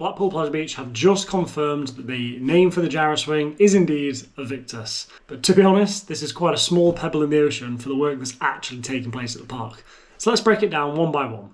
Blackpool Pleasure Beach have just confirmed that the name for the gyro swing is indeed Aviktas. But to be honest, this is quite a small pebble in the ocean for the work that's actually taking place at the park. So let's break it down one by one.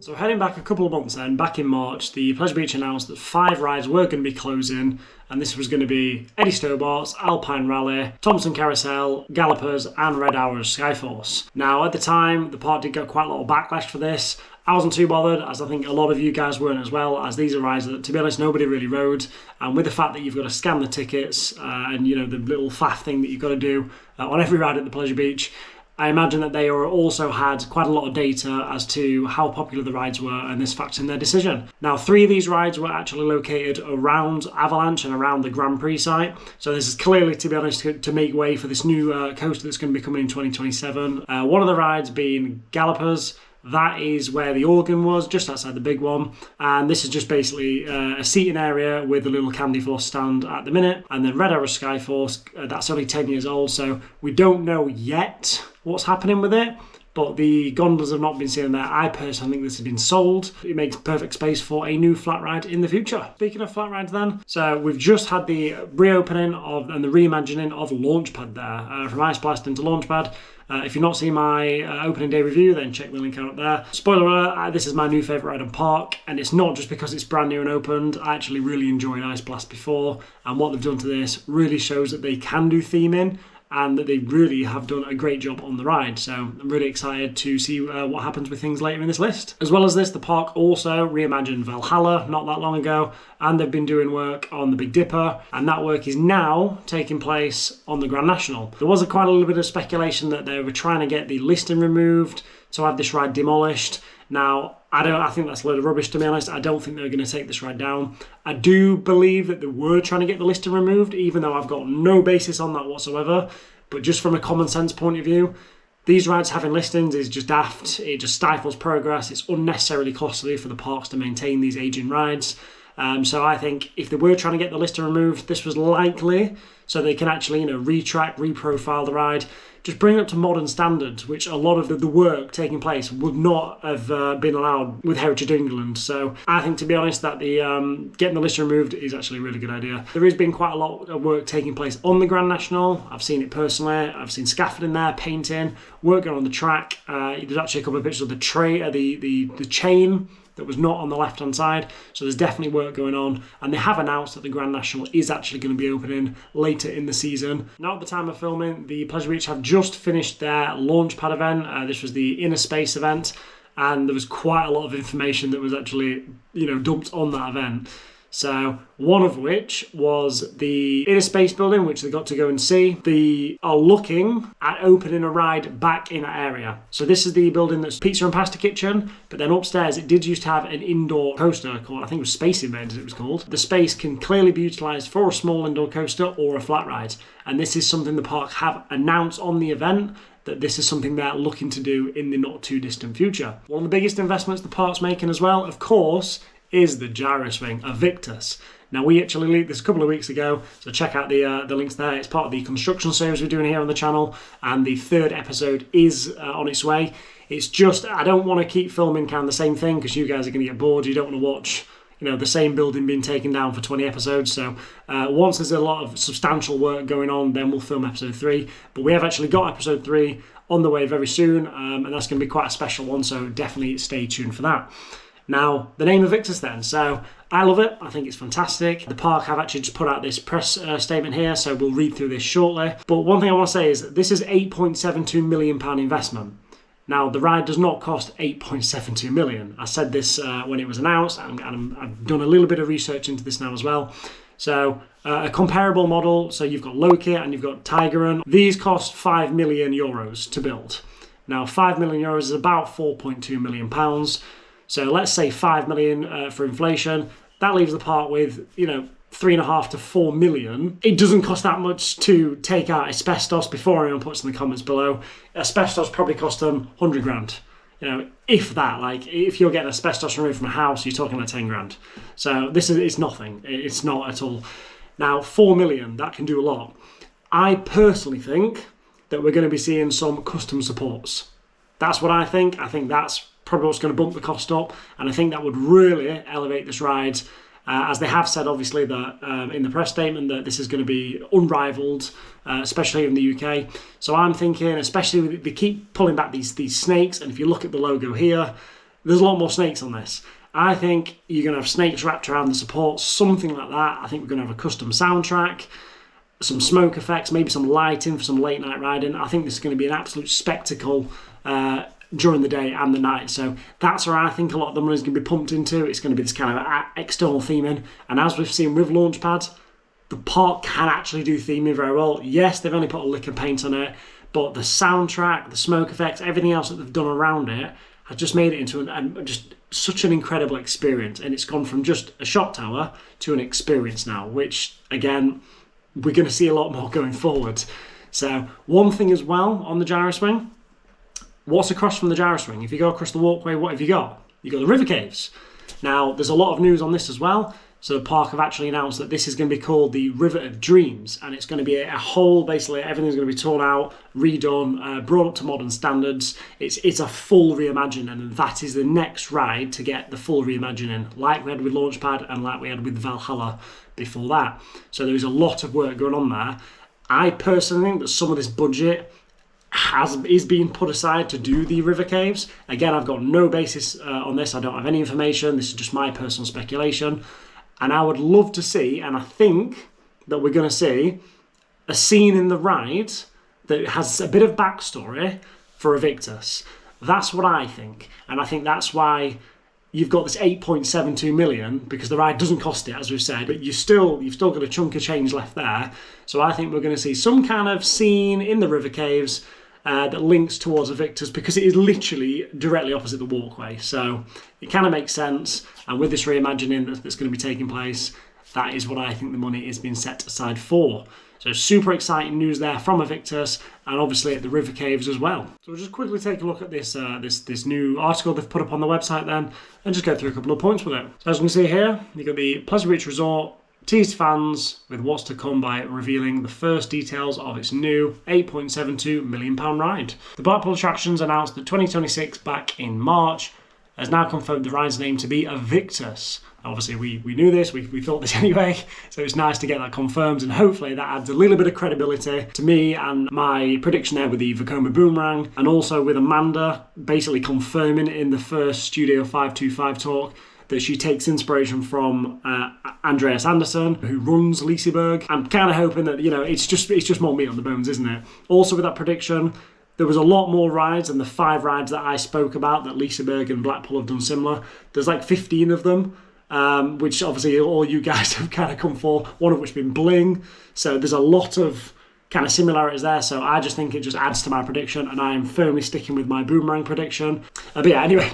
So heading back a couple of months then, back in March, the Pleasure Beach announced that 5 rides were going to be closing, and this was going to be Eddie Stobart's Alpine Rally, Thompson Carousel, Gallopers and Red Hours Skyforce. Now at the time, the park did get quite a lot of backlash for this. I wasn't too bothered, as I think a lot of you guys weren't as well, as these are rides that, to be honest, nobody really rode. And with the fact that you've got to scan the tickets and, you know, the little faff thing that you've got to do on every ride at the Pleasure Beach, I imagine that they also had quite a lot of data as to how popular the rides were, and this factored in their decision. Now, 3 of these rides were actually located around Avalanche and around the Grand Prix site. So this is clearly, to be honest, to make way for this new coaster that's going to be coming in 2027. One of the rides being Gallopers. That is where the organ was, just outside the big one. And this is just basically a seating area with a little candy floss stand at the minute. And then Red Arrow Skyforce, that's only 10 years old, so we don't know yet what's happening with it. But the gondolas have not been seen there. I personally think this has been sold. It makes perfect space for a new flat ride in the future. Speaking of flat rides then, so we've just had the reopening of and the reimagining of Launchpad there, from Ice Blast into Launchpad. If you've not seen my opening day review, then check the link out up there. Spoiler alert, this is my new favourite ride on park, and it's not just because it's brand new and opened. I actually really enjoyed Ice Blast before, and what they've done to this really shows that they can do theming, and that they really have done a great job on the ride. So I'm really excited to see what happens with things later in this list. As well as this, the park also reimagined Valhalla not that long ago, and they've been doing work on the Big Dipper, and that work is now taking place on the Grand National. There was quite a little bit of speculation that they were trying to get the listing removed to have this ride demolished. Now, I think that's a load of rubbish, to be honest. I don't think they're going to take this ride down. I do believe that they were trying to get the listing removed, even though I've got no basis on that whatsoever. But just from a common sense point of view, these rides having listings is just daft. It just stifles progress. It's unnecessarily costly for the parks to maintain these aging rides. So I think if they were trying to get the listing removed, this was likely so they can actually, you know, retrack, reprofile the ride, just bring it up to modern standards, which a lot of the work taking place would not have been allowed with Heritage England. So I think, to be honest, that the getting the listing removed is actually a really good idea. There has been quite a lot of work taking place on the Grand National. I've seen it personally. I've seen scaffolding there, painting, work going on the track. There's actually a couple of pictures of the chain that was not on the left-hand side. So there's definitely work going on. And they have announced that the Grand National is actually going to be opening later in the season. Now, at the time of filming, the Pleasure Beach have just finished their Launchpad event. This was the Inner Space event. And there was quite a lot of information that was actually, you know, dumped on that event. So one of which was the Inner Space building, which they got to go and see. They are looking at opening a ride back in that area. So this is the building that's pizza and pasta kitchen, but then upstairs it did used to have an indoor coaster called, I think it was Space Invaders it was called. The space can clearly be utilised for a small indoor coaster or a flat ride. And this is something the park have announced on the event, that this is something they're looking to do in the not too distant future. One of the biggest investments the park's making as well, of course, is the gyro swing, Aviktas. Now, we actually leaked this a couple of weeks ago, so check out the links there. It's part of the construction series we're doing here on the channel, and the 3rd episode is on its way. It's just, I don't want to keep filming kind of the same thing, because you guys are going to get bored. You don't want to watch, you know, the same building being taken down for 20 episodes. So once there's a lot of substantial work going on, then we'll film episode 3. But we have actually got episode 3 on the way very soon, and that's going to be quite a special one, so definitely stay tuned for that. Now, the name Aviktas then. So I love it. I think it's fantastic. The park have actually just put out this press statement here, so we'll read through this shortly. But one thing I want to say is this is £8.72 million investment. Now, the ride does not cost $8.72 million. I said this when it was announced, and I've done a little bit of research into this now as well. So a comparable model, so you've got Loki and you've got Tigeron. These cost €5 million to build. Now, €5 million is about £4.2 million. So let's say 5 million for inflation. That leaves the park with, you know, 3.5 to 4 million. It doesn't cost that much to take out asbestos. Before anyone puts in the comments below, asbestos probably cost them 100 grand. You know, if that, like if you're getting asbestos removed from a house, you're talking about 10 grand. So it's nothing. It's not at all. Now, 4 million, that can do a lot. I personally think that we're going to be seeing some custom supports. That's what I think. I think that's probably what's going to bump the cost up, and I think that would really elevate this ride. As they have said, obviously, that in the press statement that this is going to be unrivaled, especially in the UK. So I'm thinking, especially they keep pulling back these snakes, and if you look at the logo here, there's a lot more snakes on this. I think you're going to have snakes wrapped around the support, something like that. I think we're going to have a custom soundtrack, some smoke effects, maybe some lighting for some late night riding. I think this is going to be an absolute spectacle during the day and the night. So that's where I think a lot of the money is going to be pumped into. It's going to be this kind of external theming. And as we've seen with Launchpad, the park can actually do theming very well. Yes, they've only put a lick of paint on it, but the soundtrack, the smoke effects, everything else that they've done around it has just made it into just such an incredible experience. And it's gone from just a shot tower to an experience now, which, again, we're going to see a lot more going forward. So one thing as well on the gyro swing, what's across from the gyro swing? If you go across the walkway, what have you got? You've got the river caves. Now, there's a lot of news on this as well. So the park have actually announced that this is going to be called the River of Dreams, and it's going to be a whole, basically everything's going to be torn out, redone, brought up to modern standards. It's a full reimagining, and that is the next ride to get the full reimagining, like we had with Launchpad and like we had with Valhalla before that. So there is a lot of work going on there. I personally think that some of this budget is being put aside to do the river caves. Again, I've got no basis on this. I don't have any information. This is just my personal speculation. And I would love to see, and I think that we're going to see, a scene in the ride that has a bit of backstory for Aviktas. That's what I think. And I think that's why you've got this 8.72 million, because the ride doesn't cost it, as we've said, but you've still got a chunk of change left there. So I think we're going to see some kind of scene in the river caves that links towards Aviktas, because it is literally directly opposite the walkway. So it kind of makes sense. And with this reimagining that's going to be taking place, that is what I think the money is being set aside for. So super exciting news there from Aviktas, and obviously at the river caves as well. So we'll just quickly take a look at this this new article they've put up on the website then, and just go through a couple of points with it. So as you can see here, you've got the Pleasure Beach Resort teased fans with what's to come by revealing the first details of its new £8.72 million ride. The Blackpool attractions announced that 2026 back in March has now confirmed the ride's name to be Aviktas. Obviously, we knew this, we thought this anyway, so it's nice to get that confirmed, and hopefully that adds a little bit of credibility to me and my prediction there with the Vekoma Boomerang, and also with Amanda basically confirming in the first Studio 525 talk that she takes inspiration from Andreas Andersen, who runs Liseberg. I'm kind of hoping that, it's just more meat on the bones, isn't it? Also with that prediction, there was a lot more rides than the 5 rides that I spoke about that Liseberg and Blackpool have done similar. There's like 15 of them, which obviously all you guys have kind of come for, one of which being Bling. So there's a lot of kind of similarities there, so I just think it just adds to my prediction, and I am firmly sticking with my Boomerang prediction. But yeah, anyway,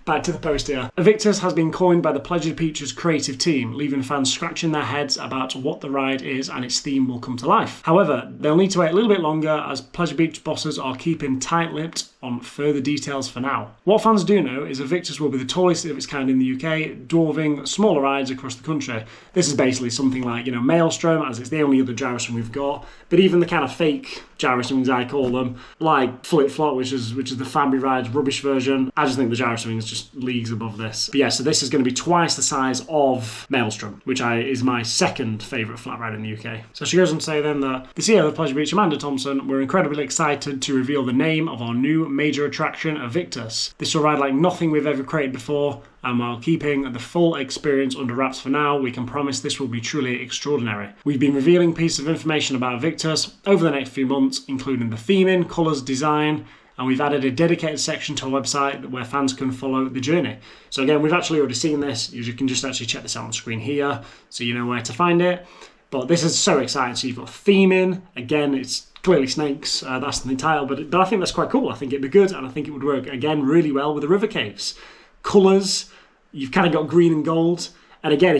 back to the post here. Aviktas has been coined by the Pleasure Beach's creative team, leaving fans scratching their heads about what the ride is and its theme will come to life. However, they'll need to wait a little bit longer, as Pleasure Beach bosses are keeping tight-lipped on further details for now. What fans do know is Aviktas will be the tallest of its kind in the UK, dwarving smaller rides across the country. This is basically something like, Maelstrom, as it's the only other gyro swing we've got, but even the kind of fake gyro swings, I call them, like Flip Flop, which is the Family Ride's rubbish version. I just think the gyro swing is just leagues above this. But yeah, so this is going to be twice the size of Maelstrom, which is my second favourite flat ride in the UK. So she goes on to say then that the CEO of Pleasure Beach, Amanda Thompson, we're incredibly excited to reveal the name of our new major attraction, Aviktas. This will ride like nothing we've ever created before, and while keeping the full experience under wraps for now, we can promise this will be truly extraordinary. We've been revealing pieces of information about Aviktas over the next few months, including the theming, colours, design, and we've added a dedicated section to our website where fans can follow the journey. So again, we've actually already seen this. You can just actually check this out on screen here, so you know where to find it. But this is so exciting. So you've got theming. Again, it's clearly snakes. That's the title, but I think that's quite cool. I think it'd be good, and I think it would work, again, really well with the river caves. Colours, you've kind of got green and gold. And again,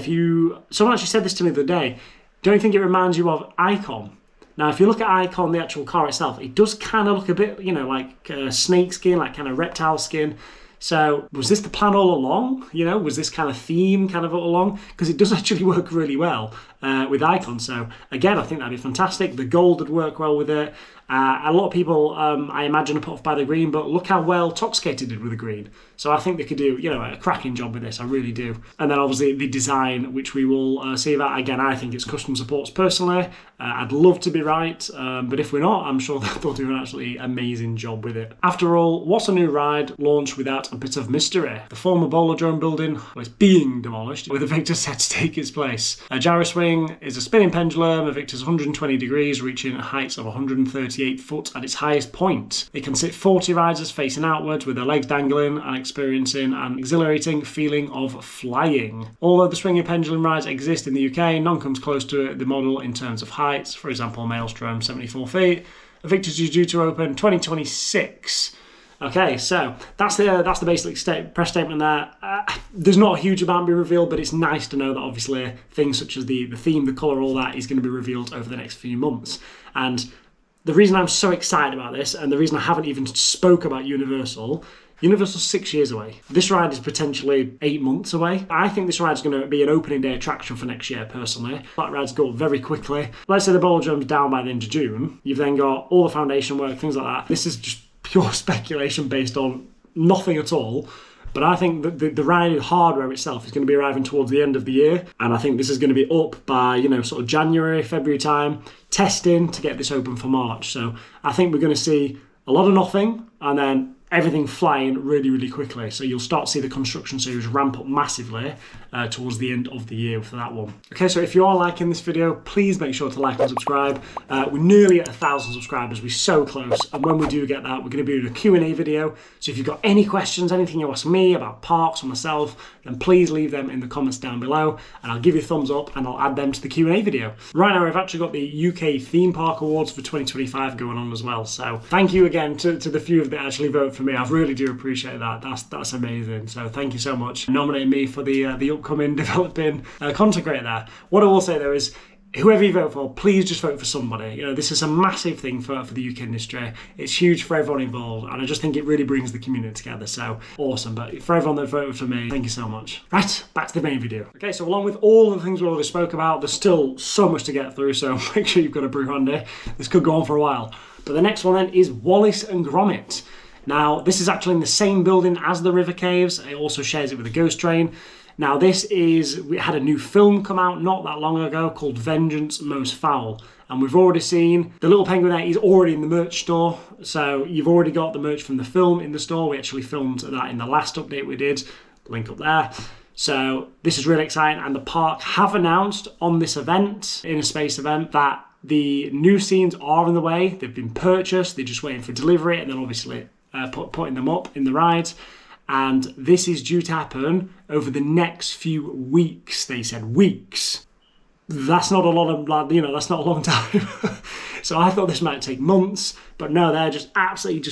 someone actually said this to me the other day, don't you think it reminds you of Icon? Now, if you look at Icon, the actual car itself, it does kind of look a bit, like snake skin, like kind of reptile skin. So was this the plan all along? Was this kind of theme kind of all along? Because it does actually work really well. with icons. So again, I think that'd be fantastic. The gold would work well with it. A lot of people, I imagine, are put off by the green, but look how well Toxcated did with the green. So I think they could do, a cracking job with this. I really do. And then obviously the design, which we will see about. Again, I think it's custom supports personally. I'd love to be right, but if we're not, I'm sure that they'll do an absolutely amazing job with it. After all, what's a new ride launched without a bit of mystery? The former Bolodrome building is being demolished, with Aviktas set to take its place. A gyro swing is a spinning pendulum. Aviktas 120 degrees, reaching heights of 138 foot at its highest point. It can sit 40 riders facing outwards with their legs dangling and experiencing an exhilarating feeling of flying. Although the swinging pendulum rides exist in the UK, none comes close to the model in terms of heights. For example, Maelstrom 74 feet. Aviktas is due to open 2026. Okay, so that's the basic press statement there. There's not a huge amount being revealed, but it's nice to know that obviously things such as the theme, the colour, all that is going to be revealed over the next few months. And the reason I'm so excited about this, and the reason I haven't even spoke about Universal's 6 years away. This ride is potentially 8 months away. I think this ride's going to be an opening day attraction for next year, personally. That rides go up very quickly. Let's say the Bolodrome's down by the end of June. You've then got all the foundation work, things like that. This is just pure speculation based on nothing at all. But I think that the ride hardware itself is going to be arriving towards the end of the year. And I think this is going to be up by, sort of January, February time, testing to get this open for March. So I think we're going to see a lot of nothing and then everything flying really, really quickly. So you'll start to see the construction series ramp up massively towards the end of the year for that one. Okay, so if you are liking this video, please make sure to like and subscribe. We're nearly at 1,000 subscribers. We're so close. And when we do get that, we're going to be doing a Q&A video. So if you've got any questions, anything you ask me about parks or myself, then please leave them in the comments down below and I'll give you a thumbs up and I'll add them to the Q&A video. Right now, we've actually got the UK Theme Park Awards for 2025 going on as well. So thank you again to the few that actually vote for me. I really do appreciate that. That's amazing. So thank you so much. Nominating me for the upcoming developing content creator there. What I will say though is, whoever you vote for, please just vote for somebody. This is a massive thing for the UK industry. It's huge for everyone involved, and I just think it really brings the community together. So awesome. But for everyone that voted for me, thank you so much. Right, back to the main video. Okay, so along with all the things we already spoke about, there's still so much to get through, so make sure you've got a brew handy. This could go on for a while. But the next one then is Wallace and Gromit. Now, this is actually in the same building as the River Caves. It also shares it with the Ghost Train. Now, we had a new film come out not that long ago called Vengeance Most Foul. And we've already seen the little penguin there. He's already in the merch store. So you've already got the merch from the film in the store. We actually filmed that in the last update we did. Link up there. So this is really exciting. And the park have announced on this event, in a space event, that the new scenes are on the way. They've been purchased. They're just waiting for delivery and then obviously putting them up in the rides. And this is due to happen over the next few weeks. They said weeks. That's not a lot of, that's not a long time. So I thought this might take months, but no, they're just absolutely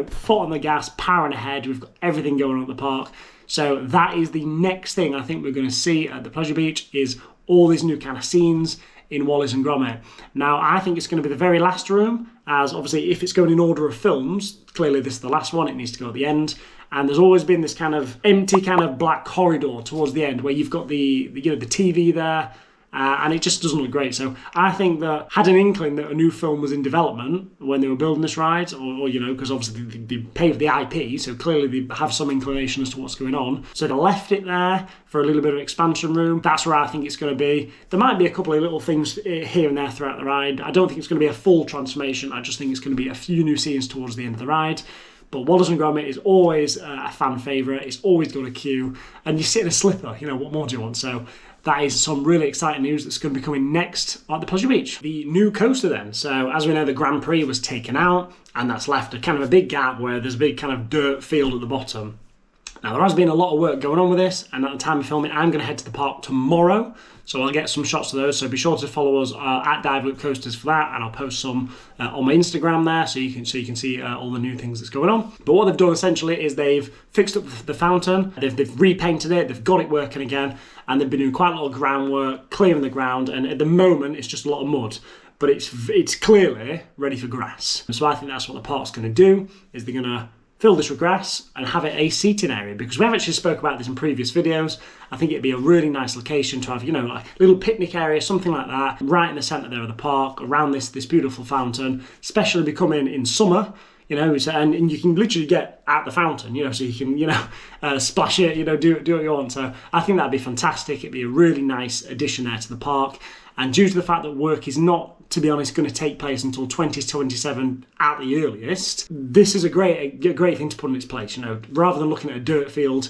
foot on the gas, powering ahead. We've got everything going on at the park. So that is the next thing I think we're going to see at the Pleasure Beach is all these new kind of scenes in Wallace and Gromit. Now, I think it's going to be the very last room, as obviously if it's going in order of films, clearly this is the last one, it needs to go at the end. And there's always been this kind of empty kind of black corridor towards the end where you've got the TV there, and it just doesn't look great. So I think that had an inkling that a new film was in development when they were building this ride, or because obviously they paid the IP, so clearly they have some inclination as to what's going on. So they left it there for a little bit of expansion room. That's where I think it's going to be. There might be a couple of little things here and there throughout the ride. I don't think it's going to be a full transformation. I just think it's going to be a few new scenes towards the end of the ride. But Wallace and Gromit is always a fan favourite. It's always got a queue. And you sit in a slipper, what more do you want? So that is some really exciting news that's going to be coming next at the Pleasure Beach. The new coaster then. So as we know, the Grand Prix was taken out, and that's left a kind of a big gap where there's a big kind of dirt field at the bottom. Now, there has been a lot of work going on with this, and at the time of filming, I'm going to head to the park tomorrow, so I'll get some shots of those. So be sure to follow us at Dive Loop Coasters for that, and I'll post some on my Instagram there, so you can see all the new things that's going on. But what they've done essentially is they've fixed up the fountain, they've repainted it, they've got it working again, and they've been doing quite a lot of groundwork, clearing the ground, and at the moment it's just a lot of mud. But it's clearly ready for grass. So I think that's what the park's going to do, is they're going to fill this with grass and have it a seating area, because we have actually spoke about this in previous videos. I think it'd be a really nice location to have, you know, like a little picnic area, something like that, right in the centre there of the park, around this beautiful fountain, especially becoming in summer, you know, and you can literally get at the fountain, you know, so you can, you know, splash it, you know, do what you want. So I think that'd be fantastic. It'd be a really nice addition there to the park. And due to the fact that work is not, to be honest, going to take place until 2027 at the earliest, this is a great thing to put in its place. You know, rather than looking at a dirt field,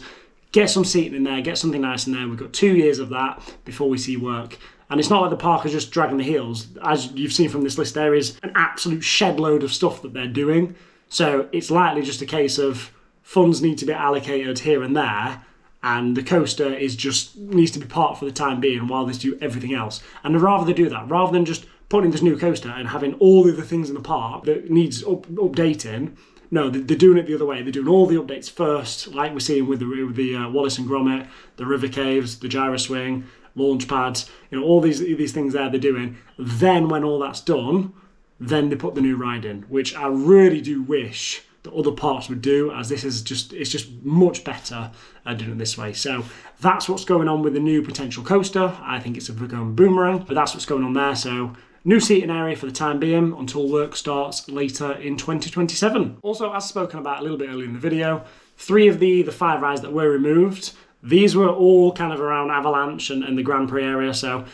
get some seating in there, get something nice in there. We've got 2 years of that before we see work. And it's not like the park is just dragging the heels. As you've seen from this list, there is an absolute shed load of stuff that they're doing. So it's likely just a case of funds need to be allocated here and there, and the coaster needs to be parked for the time being while they do everything else. And rather they do that, rather than just putting this new coaster and having all the other things in the park that needs updating, no, they're doing it the other way. They're doing all the updates first, like we're seeing with the Wallace and Gromit, the river caves, the gyro swing, launch pads, you know, all these things there they're doing. Then when all that's done, then they put the new ride in, which I really do wish that other parks would do, as this is it's just much better doing it this way. So that's what's going on with the new potential coaster. I think it's a Vekoma Boomerang, but that's what's going on there. So new seating area for the time being until work starts later in 2027. Also, as spoken about a little bit earlier in the video, 3 of the 5 rides that were removed, these were all kind of around Avalanche and the Grand Prix area. So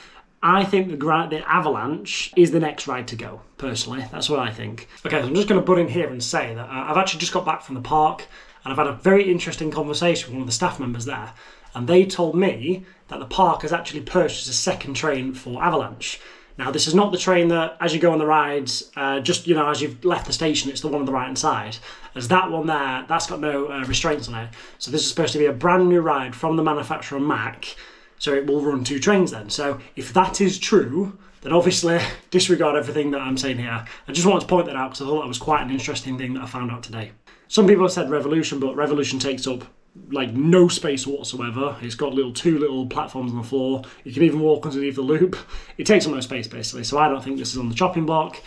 I think the Avalanche is the next ride to go, personally. That's what I think. Okay, so I'm just going to butt in here and say that I've actually just got back from the park, and I've had a very interesting conversation with one of the staff members there, and they told me that the park has actually purchased a second train for Avalanche. Now, this is not the train that, as you go on the rides, just, you know, as you've left the station, it's the one on the right-hand side. As that one there, that's got no restraints on it. So this is supposed to be a brand new ride from the manufacturer Mack. So it will run 2 trains then. So if that is true, then obviously disregard everything that I'm saying here. I just wanted to point that out because I thought that was quite an interesting thing that I found out today. Some people have said Revolution, but Revolution takes up like no space whatsoever. It's got 2 little platforms on the floor. You can even walk underneath the loop. It takes up no space basically. So I don't think this is on the chopping block.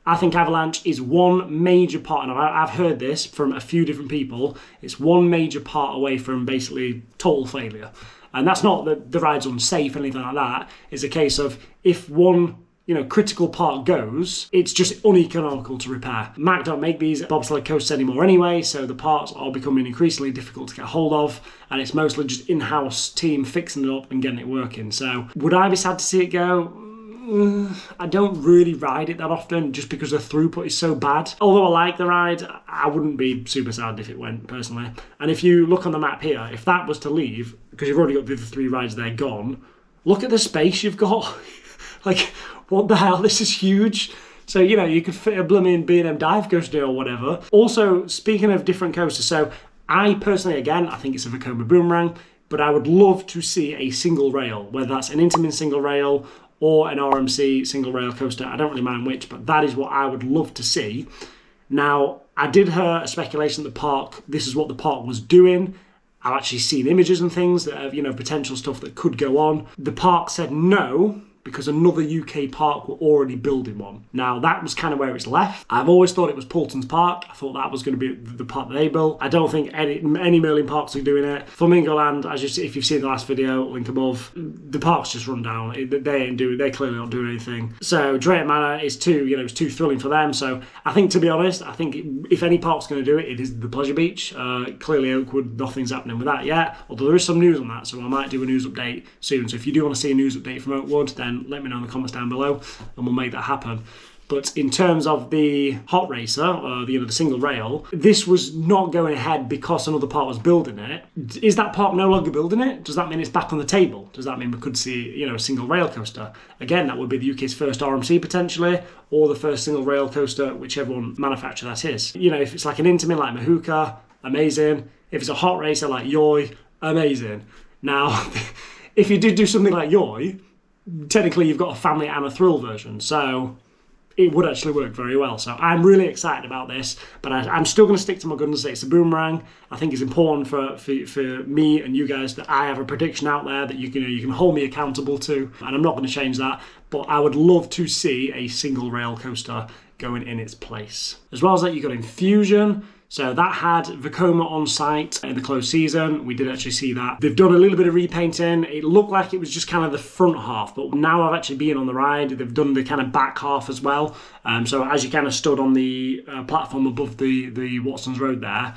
I think Avalanche is one major part, and I've heard this from a few different people. It's one major part away from basically total failure. And that's not that the ride's unsafe or anything like that. It's a case of if one, you know, critical part goes, it's just uneconomical to repair. Mack don't make these bobsled coasters anymore anyway, so the parts are becoming increasingly difficult to get hold of, and it's mostly just in-house team fixing it up and getting it working. So would I be sad to see it go? I don't really ride it that often just because the throughput is so bad. Although I like the ride, I wouldn't be super sad if it went, personally. And if you look on the map here, if that was to leave, because you've already got the other 3 rides there gone, look at the space you've got. Like, what the hell? This is huge. So, you know, you could fit a blooming B&M dive coaster or whatever. Also, speaking of different coasters, so I personally, again, I think it's a Vekoma Boomerang, but I would love to see a single rail, whether that's an Intamin single rail or an RMC single rail coaster. I don't really mind which, but that is what I would love to see. Now, I did hear a speculation that the park, this is what the park was doing. I've actually seen images and things that have, you know, potential stuff that could go on. The park said no, because another UK park were already building one. Now, that was kind of where it's left. I've always thought it was Poulton's Park. I thought that was going to be the park that they built. I don't think any Merlin parks are doing it. Flamingo Land, as you see, if you've seen the last video, link above, the park's just run down. They're clearly not doing anything. So Drayton Manor is it's too thrilling for them. So I think, to be honest, I think if any park's going to do it, it is the Pleasure Beach. Clearly Oakwood, nothing's happening with that yet. Although there is some news on that, so I might do a news update soon. So if you do want to see a news update from Oakwood, then let me know in the comments down below and we'll make that happen. But in terms of the hot racer, or the single rail, this was not going ahead because another park was building it. Is that park no longer building it? Does that mean it's back on the table? Does that mean we could see, a single rail coaster? Again, that would be the UK's first RMC potentially, or the first single rail coaster, whichever one manufacturer that is. If it's like an Intamin like Mahuka, amazing. If it's a hot racer like Yoi, amazing. Now, if you did do something like Yoi, technically you've got a family and a thrill version, so it would actually work very well. So I'm really excited about this, but I'm still going to stick to my guns and say it's a Boomerang. I think it's important for me and you guys that I have a prediction out there that you can hold me accountable to, and I'm not going to change that. But I would love to see a single rail coaster going in its place. As well as that, you got Infusion. So that had Vekoma on site in the closed season. We did actually see that. They've done a little bit of repainting. It looked like it was just kind of the front half, but now I've actually been on the ride. They've done the kind of back half as well. So as you kind of stood on the platform above the Watson's Road there,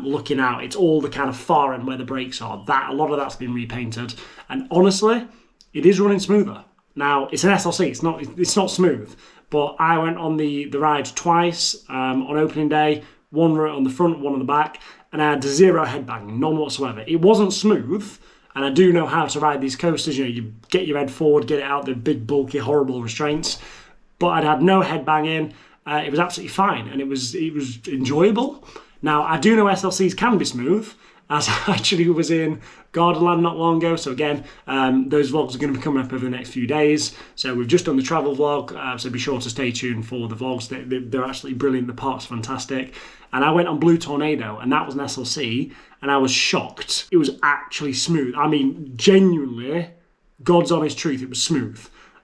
looking out, it's all the kind of far end where the brakes are. A lot of that's been repainted. And honestly, it is running smoother. Now, it's an SLC, it's not smooth, but I went on the ride twice on opening day, one on the front, one on the back, and I had zero headbang, none whatsoever. It wasn't smooth, and I do know how to ride these coasters. You get your head forward, get it out, the big, bulky, horrible restraints, but I'd had no headbanging. It was absolutely fine, and it was enjoyable. Now, I do know SLCs can be smooth, as I actually was in Gardaland not long ago. So again, those vlogs are going to be coming up over the next few days. So we've just done the travel vlog, so be sure to stay tuned for the vlogs. They're absolutely brilliant. The park's fantastic. And I went on Blue Tornado, and that was an SLC, and I was shocked. It was actually smooth. I mean, genuinely, God's honest truth, it was smooth.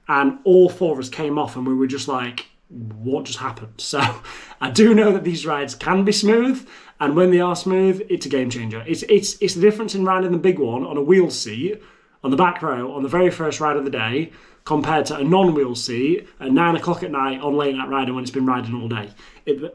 And all four of us came off, and we were just like, what just happened? So I do know that these rides can be smooth, and when they are smooth, it's a game changer. It's the difference in riding the big one on a wheel seat on the back row on the very first ride of the day compared to a non-wheel seat at 9 o'clock at night on late night riding when it's been riding all day.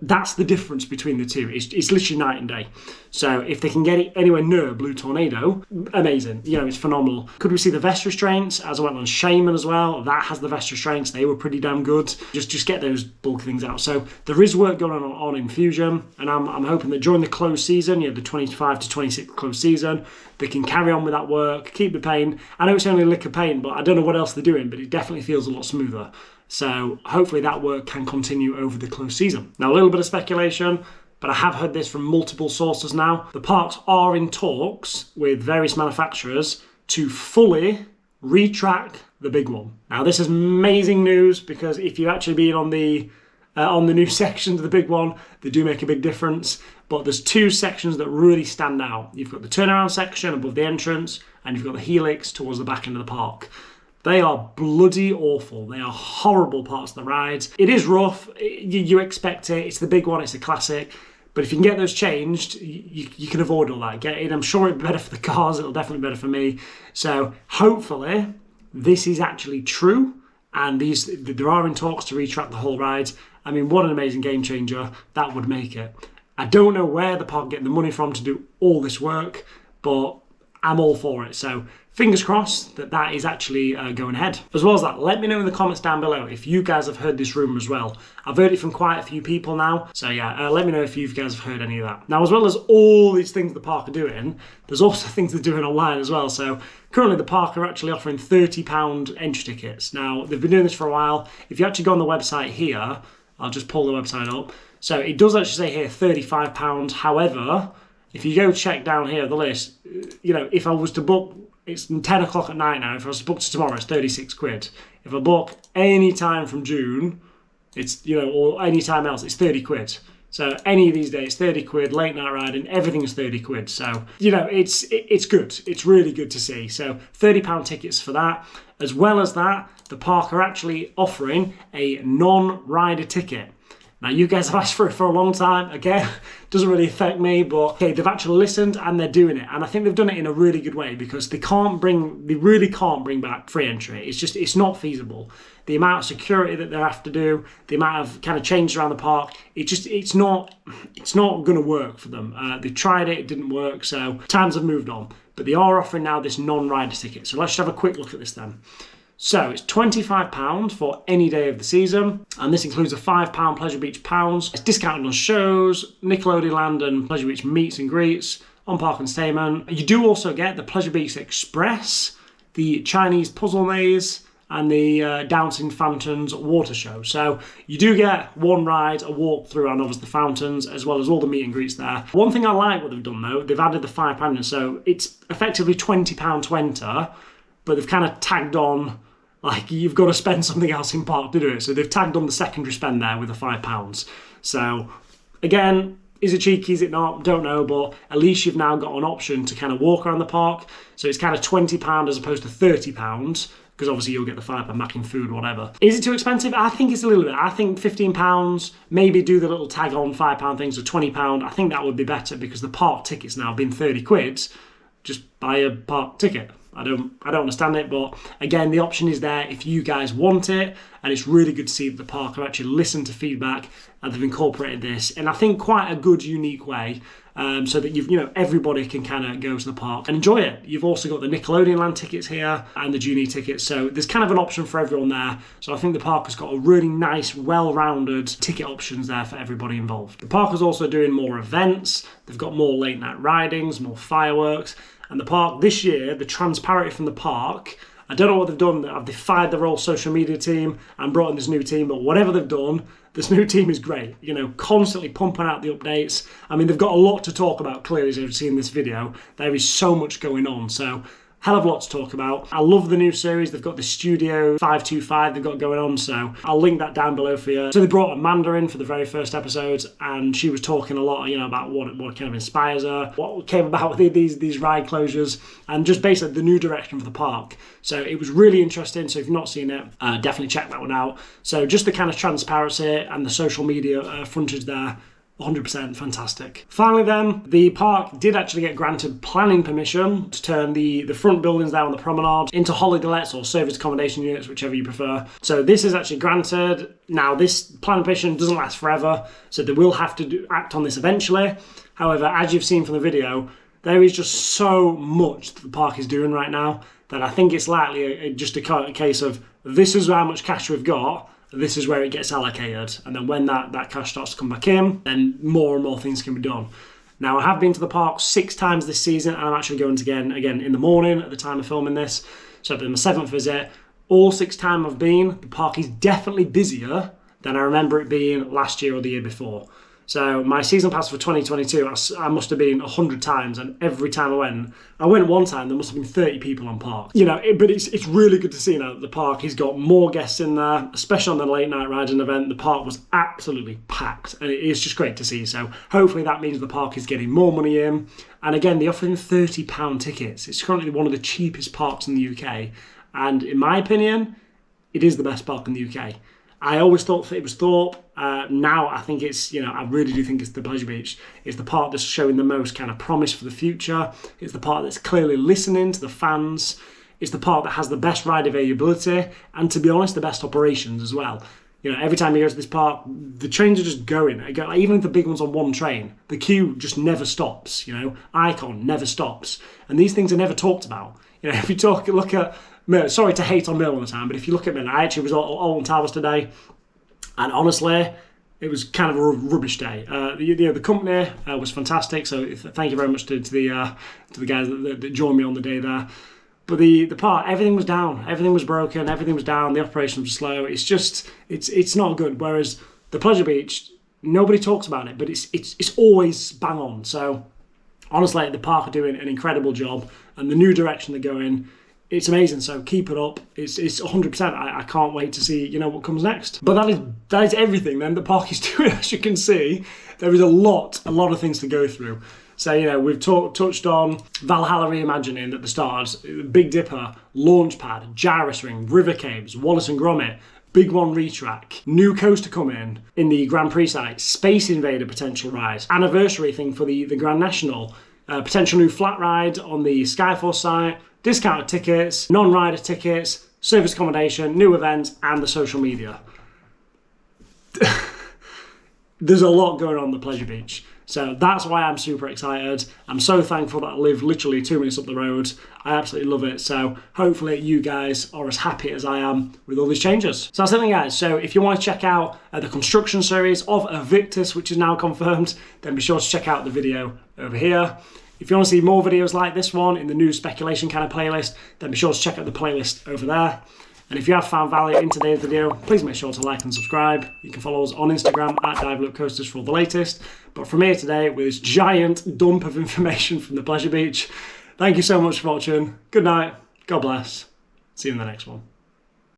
That's the difference between the two. It's literally night and day. So if they can get it anywhere near Blue Tornado, amazing. It's phenomenal. Could we see the vest restraints? As I went on Shaman as well, that has the vest restraints. They were pretty damn good. Just get those bulk things out. So there is work going on Infusion, and I'm hoping that during the closed season, the 25 to 26 closed season, they can carry on with that work, keep the paint. I know it's only a lick of paint, but I don't know what else they're doing, but it definitely feels a lot smoother. So hopefully that work can continue over the closed season. Now, a little bit of speculation, but I have heard this from multiple sources now. The parks are in talks with various manufacturers to fully retrack the big one. Now, this is amazing news, because if you've actually been on the new sections of the big one, they do make a big difference. But there's two sections that really stand out. You've got the turnaround section above the entrance, and you've got the helix towards the back end of the park. They are bloody awful. They are horrible parts of the rides. It is rough. You expect it. It's the big one. It's a classic. But if you can get those changed, you can avoid all that. I'm sure it'll be better for the cars. It'll definitely be better for me. So hopefully this is actually true. And there are in talks to retrack the whole ride. I mean, what an amazing game changer that would make it. I don't know where the park are getting the money from to do all this work, but I'm all for it. So fingers crossed that is actually going ahead. As well as that, let me know in the comments down below if you guys have heard this rumour as well. I've heard it from quite a few people now. So yeah, let me know if you guys have heard any of that. Now, as well as all these things the park are doing, there's also things they're doing online as well. So currently the park are actually offering £30 entry tickets. Now, they've been doing this for a while. If you actually go on the website here, I'll just pull the website up. So it does actually say here £35. However, if you go check down here the list, if I was to book, it's 10 o'clock at night now. If I was to book to tomorrow, it's 36 quid. If I book any time from June, it's, or any time else, it's 30 quid. So any of these days, 30 quid, late night riding, everything's 30 quid. So, it's good. It's really good to see. So £30 tickets for that. As well as that, the park are actually offering a non-rider ticket. Now, you guys have asked for it for a long time. Again, doesn't really affect me, but okay, they've actually listened and they're doing it. And I think they've done it in a really good way, because they really can't bring back free entry. It's not feasible. The amount of security that they have to do, the amount of kind of changes around the park, it's not going to work for them. They tried it, it didn't work, so times have moved on. But they are offering now this non-rider ticket. So let's just have a quick look at this then. So it's £25 for any day of the season, and this includes a £5 Pleasure Beach pounds. It's discounted on shows, Nickelodeon Land and Pleasure Beach meets and greets, on-park entertainment. You do also get the Pleasure Beach Express, the Chinese puzzle maze, and the Dancing Fountains water show. So you do get one ride, a walk through, and obviously the fountains, as well as all the meet and greets there. One thing I like what they've done though, they've added the £5, so it's effectively £20 to enter, but they've kind of tagged on, like, you've got to spend something else in park to do it. So they've tagged on the secondary spend there with the £5. So again, is it cheeky, is it not? Don't know, but at least you've now got an option to kind of walk around the park. So it's kind of £20 as opposed to £30, because obviously you'll get the £5 back in food, whatever. Is it too expensive? I think it's a little bit. I think £15, maybe do the little tag on £5 things, or £20. I think that would be better, because the park ticket's now been 30 quid. Just buy a park ticket. I don't understand it, but again, the option is there if you guys want it, and it's really good to see that the park have actually listened to feedback and they've incorporated this, and I think quite a good, unique way, so that everybody can kind of go to the park and enjoy it. You've also got the Nickelodeon Land tickets here and the Genie tickets, so there's kind of an option for everyone there. So I think the park has got a really nice, well-rounded ticket options there for everybody involved. The park is also doing more events. They've got more late night ridings, more fireworks. And the park this year, the transparency from the park, I don't know what they've done. They've fired their whole social media team and brought in this new team, but whatever they've done, this new team is great. Constantly pumping out the updates. I mean, they've got a lot to talk about, clearly, as you've seen this video. There is so much going on. So hell of a lot to talk about. I love the new series. They've got the Studio 525 they've got going on, so I'll link that down below for you. So they brought Amanda in for the very first episode, and she was talking a lot, about what kind of inspires her, what came about with these ride closures, and just basically the new direction for the park. So it was really interesting. So if you've not seen it, definitely check that one out. So just the kind of transparency and the social media frontage there, 100% fantastic. Finally then, the park did actually get granted planning permission to turn the front buildings there on the promenade into holiday lets or service accommodation units, whichever you prefer. So this is actually granted. Now this planning permission doesn't last forever, so they will have to act on this eventually. However, as you've seen from the video, there is just so much that the park is doing right now that I think it's likely just a case of, this is how much cash we've got, this is where it gets allocated, and then when that cash starts to come back in, then more and more things can be done. Now, I have been to the park 6 times this season, and I'm actually going again in the morning at the time of filming this, so it'll be my 7th visit. All 6 times I've been, the park is definitely busier than I remember it being last year or the year before. So my season pass for 2022, I must have been 100 times, and every time I went one time, there must have been 30 people on park. But it's really good to see now that the park has got more guests in there, especially on the late night riding event. The park was absolutely packed, and it is just great to see. So hopefully that means the park is getting more money in. And again, they're offering £30 tickets. It's currently one of the cheapest parks in the UK. And in my opinion, it is the best park in the UK. I always thought that it was Thorpe. Now I think it's, I really do think it's the Pleasure Beach. It's the part that's showing the most kind of promise for the future. It's the part that's clearly listening to the fans. It's the part that has the best ride availability, and to be honest, the best operations as well. Every time you go to this park, the trains are just going. Even if the big one's on one train, the queue just never stops. Icon never stops. And these things are never talked about. If you look at Mill, sorry to hate on Mill all the time, but if you look at Mill, I actually was all on Towers today, and honestly, it was kind of a rubbish day. The company was fantastic, so thank you very much to the guys that joined me on the day there. But the part, everything was down, everything was broken, everything was down, the operations were slow. It's just, it's not good. Whereas the Pleasure Beach, nobody talks about it, but it's always bang on. So honestly, the park are doing an incredible job, and the new direction they're going, it's amazing. So keep it up. It's 100%. I can't wait to see what comes next. But that is everything then the park is doing. As you can see, there is a lot of things to go through. So we've touched on Valhalla Reimagining at the start, Big Dipper, Launchpad, Gyrus Ring, River Caves, Wallace and Gromit, Big One Retrack, new coaster coming in the Grand Prix site, Space Invader potential ride, anniversary thing for the Grand National, potential new flat ride on the Skyforce site, discounted tickets, non-rider tickets, service accommodation, new events, and the social media. There's a lot going on the Pleasure Beach. So that's why I'm super excited. I'm so thankful that I live literally 2 minutes up the road. I absolutely love it. So hopefully you guys are as happy as I am with all these changes. So that's something, guys. So if you want to check out the construction series of Aviktas, which is now confirmed, then be sure to check out the video over here. If you want to see more videos like this one in the new speculation kind of playlist, then be sure to check out the playlist over there. And if you have found value in today's video, please make sure to like and subscribe. You can follow us on Instagram at DiveLoopCoasters for all the latest. But from here today, with this giant dump of information from the Pleasure Beach, thank you so much for watching. Good night. God bless. See you in the next one.